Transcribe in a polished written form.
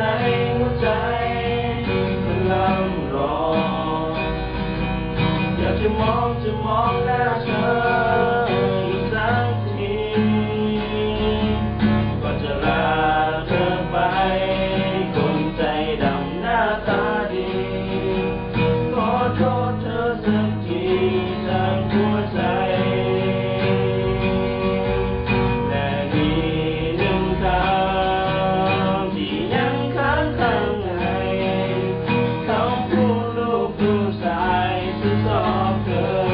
ในหัวใจมันลำรออยากจะมองหน้าเธออีกสักทีก่อนจะลาเธอไปคนใจดำหน้าตาดีขอโทษเธอสักทีจากหัวใจและมีหนึ่งคำที่ยังค้างในคำพูดลูกผู้ชายซึ่งชอบเธอ